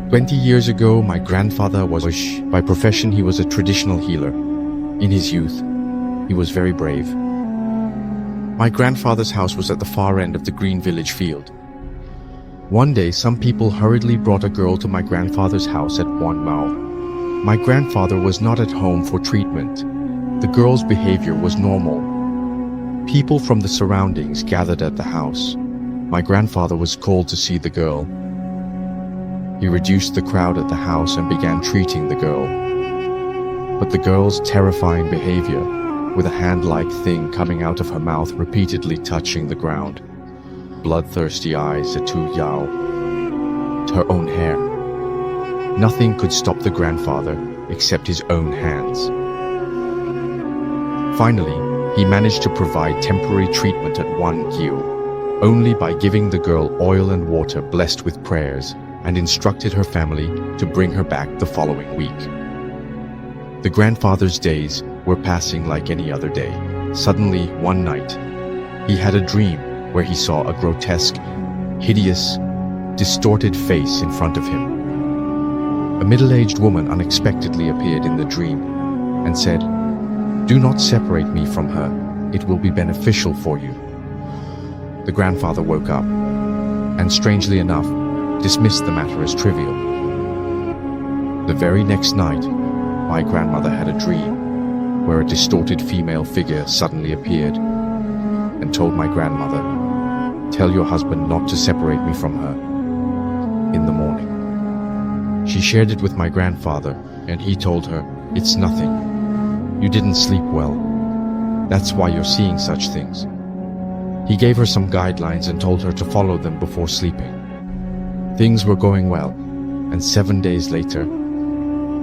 20 years ago, my grandfather was by profession. He was a traditional healer. In his youth, he was very brave. My grandfather's house was at the far end of the green village field. One day, some people hurriedly brought a girl to my grandfather's house at Wan Mao. My grandfather was not at home for treatment. The girl's behavior was normal. People from the surroundings gathered at the house. My grandfather was called to see the girl. He reduced the crowd at the house and began treating the girl. But the girl's terrifying behavior, with a hand-like thing coming out of her mouth repeatedly touching the ground, bloodthirsty eyes, a tu yao, her own hair. Nothing could stop the grandfather except his own hands. Finally, he managed to provide temporary treatment at Wan Yu, only by giving the girl oil and water blessed with prayers, and instructed her family to bring her back the following week. The grandfather's days were passing like any other day. Suddenly, one night, he had a dream where he saw a grotesque, hideous, distorted face in front of him. A middle-aged woman unexpectedly appeared in the dream and said, "Do not separate me from her. It will be beneficial for you." The grandfather woke up and, strangely enough, dismissed the matter as trivial. The very next night, my grandmother had a dream where a distorted female figure suddenly appeared and told my grandmother, "Tell your husband not to separate me from her in the morning." She shared it with my grandfather, and he told her, "It's nothing. You didn't sleep well. That's why you're seeing such things." He gave her some guidelines and told her to follow them before sleeping. Things were going well, and 7 days later,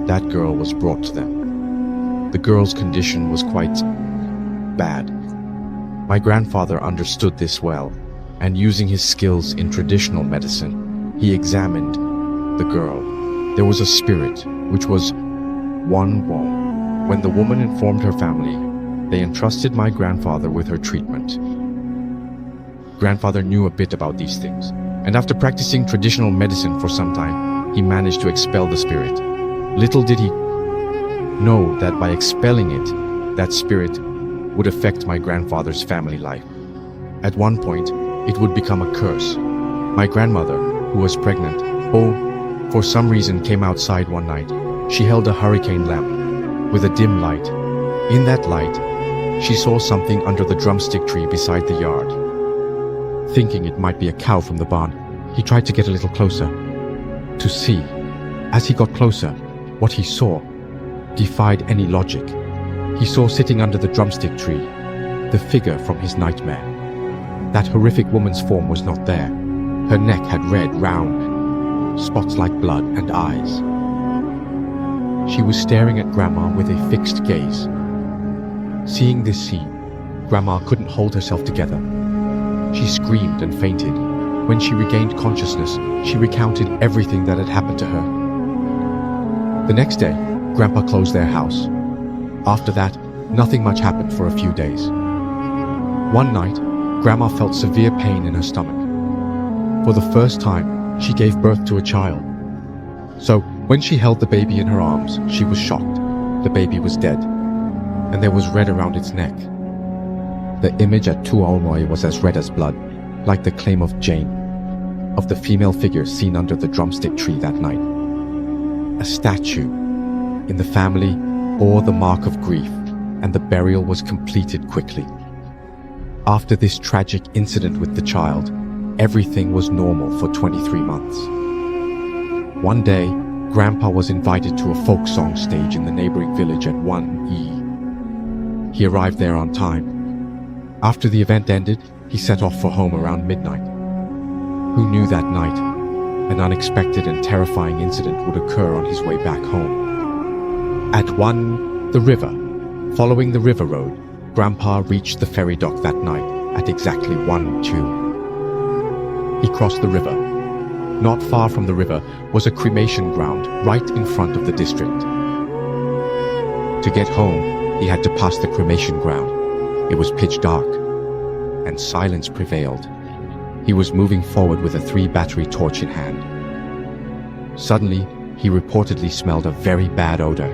that girl was brought to them. The girl's condition was quite bad. My grandfather understood this well, and using his skills in traditional medicine, he examined the girl. There was a spirit, which was Wan Wo. When the woman informed her family, they entrusted my grandfather with her treatment. Grandfather knew a bit about these things, and after practicing traditional medicine for some time, he managed to expel the spirit. Little did he know that by expelling it, that spirit would affect my grandfather's family life. At one point, it would become a curse. My grandmother, who was pregnant, for some reason came outside one night. She held a hurricane lamp with a dim light. In that light, she saw something under the drumstick tree beside the yard. Thinking it might be a cow from the barn, he tried to get a little closer to see. As he got closer, what he saw defied any logic. He saw sitting under the drumstick tree the figure from his nightmare. That horrific woman's form was not there. Her neck had red, round spots like blood and eyes. She was staring at Grandma with a fixed gaze. Seeing this scene, Grandma couldn't hold herself together. She screamed and fainted. When she regained consciousness, she recounted everything that had happened to her. The next day, Grandpa closed their house. After that, nothing much happened for a few days. One night, Grandma felt severe pain in her stomach. For the first time, she gave birth to a child. So, when she held the baby in her arms, she was shocked. The baby was dead, and there was red around its neck. The image at Tuolmoi was as red as blood, like the claim of Jane, of the female figure seen under the drumstick tree that night. A statue in the family bore the mark of grief, and the burial was completed quickly. After this tragic incident with the child, everything was normal for 23 months. One day, Grandpa was invited to a folk song stage in the neighboring village at Wan Yi. He arrived there on time. After the event ended, he set off for home around midnight. Who knew that night an unexpected and terrifying incident would occur on his way back home? At the river, following the river road, Grandpa reached the ferry dock that night at exactly 1:02. He crossed the river. Not far from the river was a cremation ground right in front of the district. To get home, he had to pass the cremation ground. It was pitch dark, and silence prevailed. He was moving forward with a 3-battery torch in hand. Suddenly, he reportedly smelled a very bad odor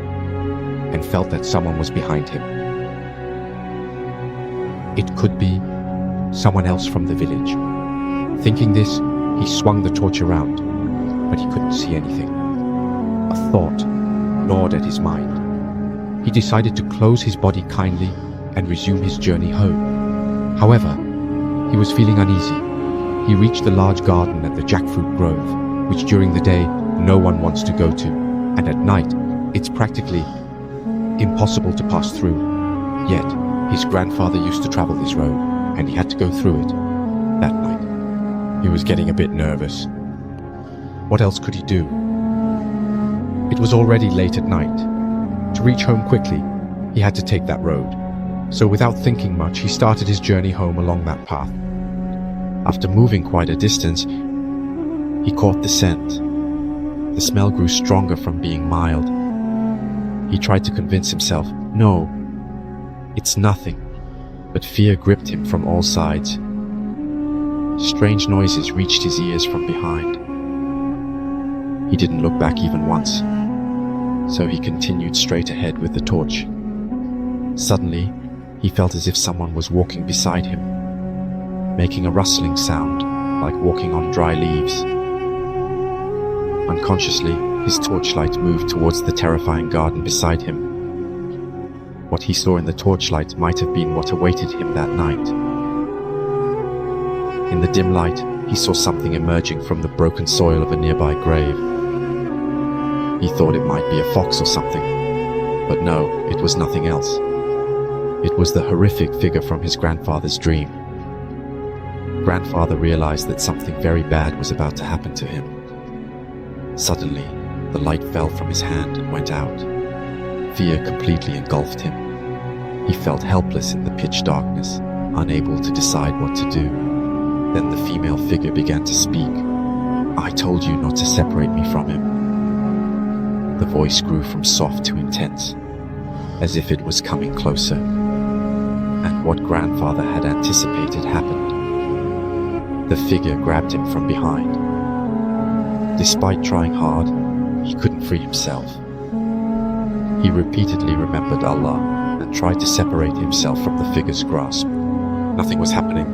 and felt that someone was behind him. It could be someone else from the village. Thinking this, he swung the torch around, but he couldn't see anything. A thought gnawed at his mind. He decided to close his body kindly and resume his journey home. However, he was feeling uneasy. He reached the large garden at the jackfruit grove, which during the day no one wants to go to, and at night it's practically impossible to pass through. Yet, his grandfather used to travel this road, and he had to go through it that night. He was getting a bit nervous. What else could he do? It was already late at night. To reach home quickly, he had to take that road. So without thinking much, he started his journey home along that path. After moving quite a distance, he caught the scent. The smell grew stronger from being mild. He tried to convince himself, no, it's nothing. But fear gripped him from all sides. Strange noises reached his ears from behind. He didn't look back even once, so he continued straight ahead with the torch. Suddenly, he felt as if someone was walking beside him, making a rustling sound, like walking on dry leaves. Unconsciously, his torchlight moved towards the terrifying garden beside him. What he saw in the torchlight might have been what awaited him that night. In the dim light, he saw something emerging from the broken soil of a nearby grave. He thought it might be a fox or something, but no, it was nothing else. It was the horrific figure from his grandfather's dream. Grandfather realized that something very bad was about to happen to him. Suddenly, the light fell from his hand and went out. Fear completely engulfed him. He felt helpless in the pitch darkness, unable to decide what to do. Then the female figure began to speak. "I told you not to separate me from him." The voice grew from soft to intense, as if it was coming closer. And what grandfather had anticipated happened. The figure grabbed him from behind. Despite trying hard, he couldn't free himself. He repeatedly remembered Allah and tried to separate himself from the figure's grasp. Nothing was happening,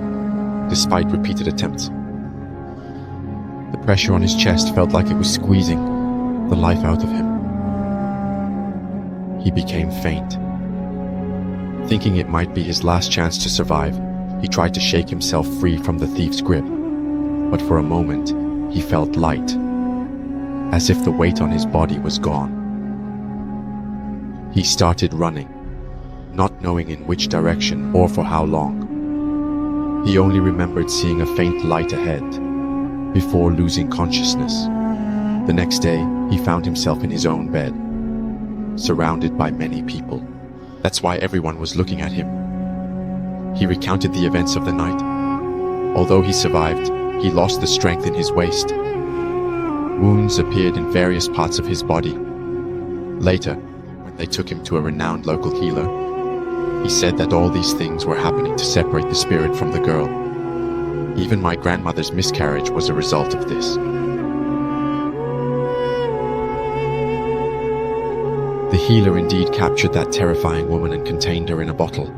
despite repeated attempts. The pressure on his chest felt like it was squeezing the life out of him. He became faint. Thinking it might be his last chance to survive, he tried to shake himself free from the thief's grip. But for a moment, he felt light, as if the weight on his body was gone. He started running, not knowing in which direction or for how long. He only remembered seeing a faint light ahead, before losing consciousness. The next day, he found himself in his own bed, surrounded by many people. That's why everyone was looking at him. He recounted the events of the night. Although he survived, he lost the strength in his waist. Wounds appeared in various parts of his body. Later, when they took him to a renowned local healer, he said that all these things were happening to separate the spirit from the girl. Even my grandmother's miscarriage was a result of this. The healer indeed captured that terrifying woman and contained her in a bottle.